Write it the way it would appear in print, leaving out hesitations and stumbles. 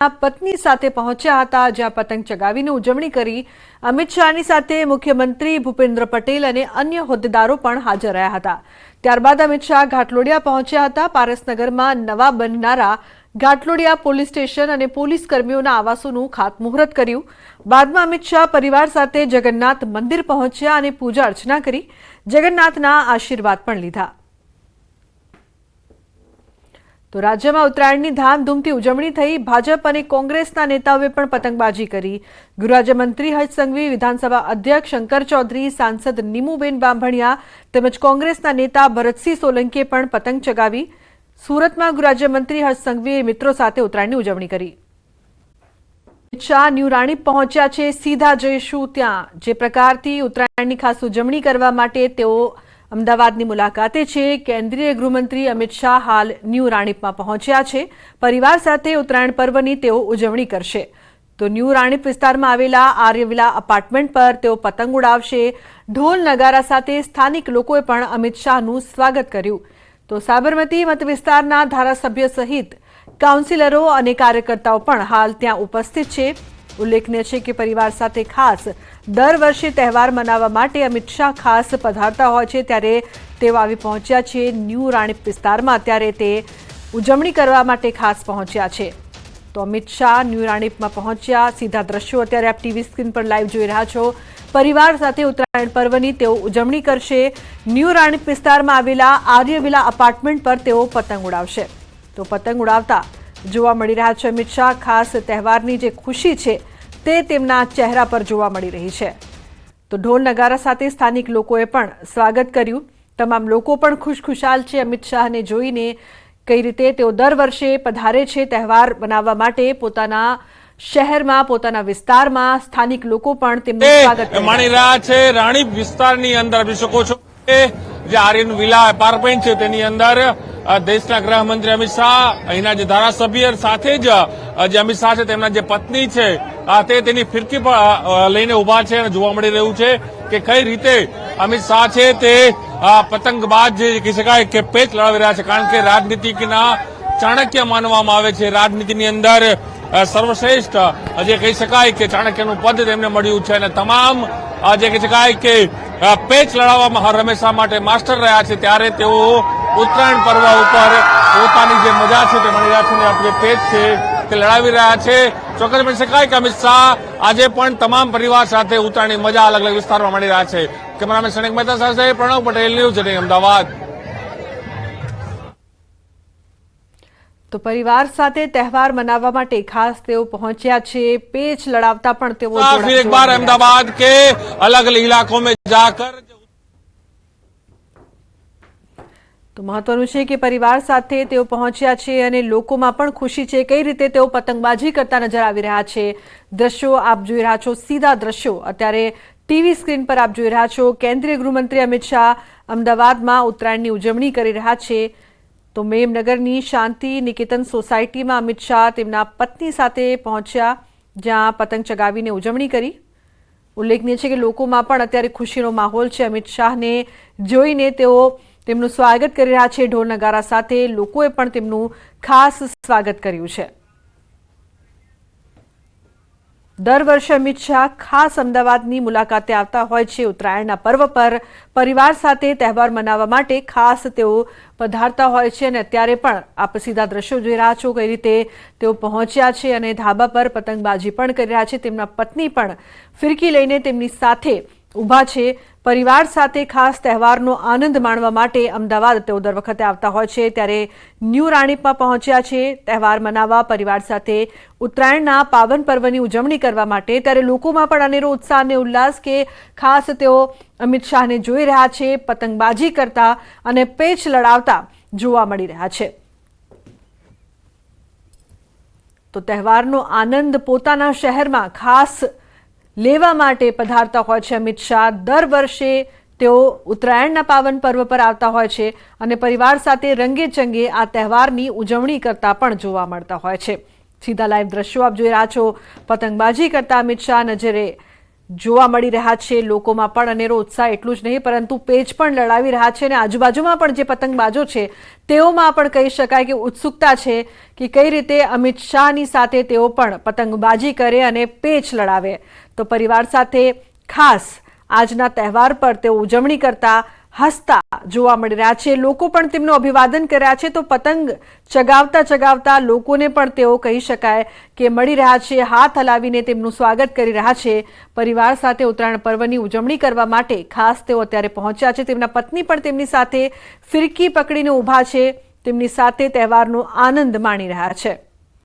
પત્ની સાથે પહોંચ્યા હતા, જ્યાં પતંગ ચગાવીને ઉજવણી કરી। અમિત શાહની સાથે મુખ્યમંત્રી ભૂપેન્દ્ર પટેલ અને અન્ય હોદ્દેદારો પણ હાજર રહ્યા હતા। ત્યારબાદ અમિત શાહ ઘાટલોડિયા પહોંચ્યા હતા। પારસનગરમાં નવા બનનારા ઘાટલોડિયા પોલીસ સ્ટેશન અને પોલીસ કર્મીઓના આવાસોનું ખાતમુહૂર્ત કર્યું। બાદમાં અમિત શાહ પરિવાર સાથે જગન્નાથ મંદિર પહોંચ્યા અને પૂજા અર્ચના કરી। જગન્નાથના આશીર્વાદ પણ લીધા। તો રાજ્યમાં ઉત્તરાયણની ધામધૂમથી ઉજવણી થઈ। ભાજપ અને કોંગ્રેસના નેતાઓએ પણ પતંગબાજી કરી। ગૃહરાજ્યમંત્રી હર્ષ સંઘવી, વિધાનસભા અધ્યક્ષ શંકર ચૌધરી, સાંસદ નીમુબેન બાંભણિયા તેમજ કોંગ્રેસના નેતા ભરતસિંહ સોલંકીએ પણ પતંગ ચગાવી। સુરતમાં ગૃહરાજ્યમંત્રી હર્ષ સંઘવીએ મિત્રો સાથે ઉત્તરાયણની ઉજવણી કરી। અમિત શાહ ન્યૂ રાણીપ પહોંચ્યા છે। સીધા જઈશું ત્યાં। જે પ્રકારથી ઉત્તરાયણની ખાસ ઉજવણી કરવા માટે તેઓ અમદાવાદની મુલાકાતે છે। કેન્દ્રીય ગૃહમંત્રી અમિત શાહ હાલ ન્યૂ રાણીપમાં પહોંચ્યા છે। પરિવાર સાથે ઉત્તરાયણ પર્વની તેઓ ઉજવણી કરશે। તો ન્યૂ રાણીપ વિસ્તારમાં આવેલા આર્યવિલા અપાર્ટમેન્ટ પર તેઓ પતંગ ઉડાવશે। ઢોલ નગારા સાથે સ્થાનિક લોકોએ પણ અમિત શાહનું સ્વાગત કર્યું। તો સાબરમતી મત વિસ્તારના ધારાસભ્ય સહિત કાઉન્સિલરો અને કાર્યકર્તાઓ પણ હાલ ત્યાં ઉપસ્થિત છે। ઉલ્લેખનીય છે કે પરિવાર સાથે ખાસ દર વર્ષે તહેવાર મનાવવા માટે અમિત શાહ ખાસ પધારતા હોય છે, ત્યારે તેઓ આવી પહોંચ્યા છે ન્યૂ રાણીપ વિસ્તારમાં। ત્યારે તે ઉજવણી કરવા માટે ખાસ પહોંચ્યા છે। તો અમિત શાહ ન્યૂ રાણીપમાં પહોંચ્યા। સીધા દ્રશ્યો અત્યારે આપ ટીવી સ્ક્રીન પર લાઈવ જોઈ રહ્યા છો। પરિવાર સાથે ઉત્તરાયણ પર્વની તેઓ ઉજવણી કરશે। ન્યૂ રાણીપ વિસ્તારમાં આવેલા આર્યવિલા અપાર્ટમેન્ટ પર તેઓ પતંગ ઉડાવશે। તો પતંગ ઉડાવતા જોવા મળી રહ્યા છે અમિત શાહ। ખાસ તહેવારની જે ખુશી છે તે તેમના ચહેરા પર જોવા મળી રહી છે। તો ઢોલ નગારા સાથે સ્થાનિક લોકોએ પણ સ્વાગત કર્યું। તમામ લોકો પણ ખુશખુશાલ છે અમિત શાહને જોઈને। કઈ રીતે તેઓ દર વર્ષે પધારે છે તહેવાર મનાવવા માટે પોતાના શહેરમાં, પોતાના વિસ્તારમાં। સ્થાનિક લોકો પણ તેમનું સ્વાગત માણી રહ્યા છે। રાણીપ વિસ્તારની અંદર આપી શકો છો કે જે આર્યન વિલા એપાર્ટમેન્ટ છે તેની અંદર દેશના ગૃહમંત્રી અમિત શાહ, અહીંના જે ધારાસભ્ય સાથે જ જે અમિત શાહ છે તેમના જે પત્ની છે તે તેની ફિરકી લઈને ઉભા છે અને જોવા મળી રહ્યું છે કે કઈ રીતે અમિત શાહ છે તે પતંગબાજ જે કહી શકાય કે પેચ લડાવી રહ્યા છે। કારણ કે રાજનીતિના ચાણક્ય માનવામાં આવે છે। રાજનીતિની અંદર સર્વશ્રેષ્ઠ જે કહી શકાય કે ચાણક્યનું પદ તેમને મળ્યું છે અને તમામ જે કહી શકાય કે પેચ લડાવવામાં હર હંમેશા માટે માસ્ટર રહ્યા છે। ત્યારે તેઓ ઉત્તરાયણ પર્વ ઉપર પોતાની જે મજા છે તે મળી રહ્યા છે અને જે પેચ છે તે લડાવી રહ્યા છે। ચોક્કસ કહી શકાય કે અમિત શાહ આજે પણ તમામ પરિવાર સાથે ઉત્તરાયણની મજા અલગ અલગ વિસ્તારમાં મળી રહ્યા છે। કેમેરામેન સનેક મહેતા સાથે પ્રણવ પટેલ, ન્યૂઝ 18 અમદાવાદ। તો પરિવાર સાથે તહેવાર મનાવવા માટે ખાસ તેઓ પહોંચ્યા છે। પેચ લડાવતા પણ તેઓ એક બાર અમદાવાદ કે અલગ અલગ ઇલાકો में जाकर તો મહત્વનું છે કે પરિવાર સાથે તેઓ પહોંચ્યા છે અને લોકોમાં પણ ખુશી છે। કઈ રીતે તેઓ પતંગબાજી કરતા નજર આવી રહ્યા છે। દ્રશ્યો આપ જોઈ રહ્યા છો। સીધા દ્રશ્યો અત્યારે ટીવી સ્ક્રીન પર આપ જોઈ રહ્યા છો। કેન્દ્રીય ગૃહમંત્રી અમિત શાહ અમદાવાદમાં ઉત્તરાયણની ઉજવણી કરી રહ્યા છે। તો મેમનગરની શાંતિ નિકેતન સોસાયટીમાં અમિત શાહ તેમના પત્ની સાથે પહોંચ્યા, જ્યાં પતંગ ચગાવીને ઉજવણી કરી। ઉલ્લેખનીય છે કે લોકોમાં પણ અત્યારે ખુશીનો માહોલ છે। અમિત શાહને જોઈને તેઓ તેમનું સ્વાગત કરી રહ્યા છે ઢોલ નગારા સાથે। લોકોએ પણ તેમનું ખાસ સ્વાગત કર્યું છે। દર વર્ષે અમિત શાહ ખાસ અમદાવાદની મુલાકાતે આવતા હોય છે। ઉત્તરાયણના પર્વ પર પરિવાર સાથે તહેવાર મનાવવા માટે ખાસ તેઓ પધારતા હોય છે અને અત્યારે પણ આપ સીધા દ્રશ્યો જોઈ રહ્યા છો કઈ રીતે તેઓ પહોંચ્યા છે અને ધાબા પર પતંગબાજી પણ કરી રહ્યા છે। તેમના પત્ની પણ ફિરકી લઈને તેમની સાથે ઊભા છે। પરિવાર સાથે ખાસ તહેવારનો આનંદ માણવા માટે અમદાવાદ તેઓ દર વખતે આવતા હોય છે, ત્યારે ન્યૂ રાણીપમાં પહોંચ્યા છે તહેવાર મનાવવા, પરિવાર સાથે ઉત્તરાયણના પાવન પર્વની ઉજવણી કરવા માટે। ત્યારે લોકોમાં પણ અનેરો ઉત્સાહ અને ઉલ્લાસ કે ખાસ તેઓ અમિત શાહને જોઈ રહ્યા છે પતંગબાજી કરતા અને પેચ લડાવતા જોવા મળી રહ્યા છે। તો તહેવારનો આનંદ પોતાના શહેરમાં ખાસ લેવા માટે પધારતા હોય છે અમિત શાહ। દર વર્ષે તેઓ ઉત્તરાયણના પાવન પર્વ પર આવતા હોય છે અને પરિવાર સાથે રંગે ચંગે આ તહેવારની ઉજવણી કરતા પણ જોવા મળતા હોય છે। સીધા લાઈવ દ્રશ્યો આપ જોઈ રહ્યા છો। પતંગબાજી કરતા અમિત શાહ નજરે જોવા મળી રહ્યા છે. લોકોમાં પણ અનેરો ઉત્સાહ, એટલું જ નહીં પરંતુ પેચ પણ લડાવી રહ્યા છે અને આજુબાજુમાં પણ જે પતંગબાજો છે તેઓમાં પણ કહી શકાય કે ઉત્સુકતા છે કે કઈ રીતે અમિત શાહની સાથે તેઓ પણ પતંગબાજી કરે અને પેચ લડાવે. તો પરિવાર સાથે ખાસ આજના તહેવાર પર તેઓ ઉજવણી કરતા હસતા જોવા મળી રહ્યા છે. લોકો પણ તેમનું અભિવાદન કર્યા છે. તો પતંગ ચગાવતા ચગાવતા લોકોને પણ તેઓ કહી શકાય કે મળી રહ્યા છે, હાથ હલાવીને તેમનું સ્વાગત કરી રહ્યા છે. પરિવાર સાથે ઉત્તરાયણ પર્વની ઉજવણી કરવા માટે ખાસ તેઓ અત્યારે પહોંચ્યા છે. તેમના પત્ની પણ તેમની સાથે ફિરકી પકડીને ઊભા છે, તેમની સાથે તહેવારનો આનંદ માણી રહ્યા છે.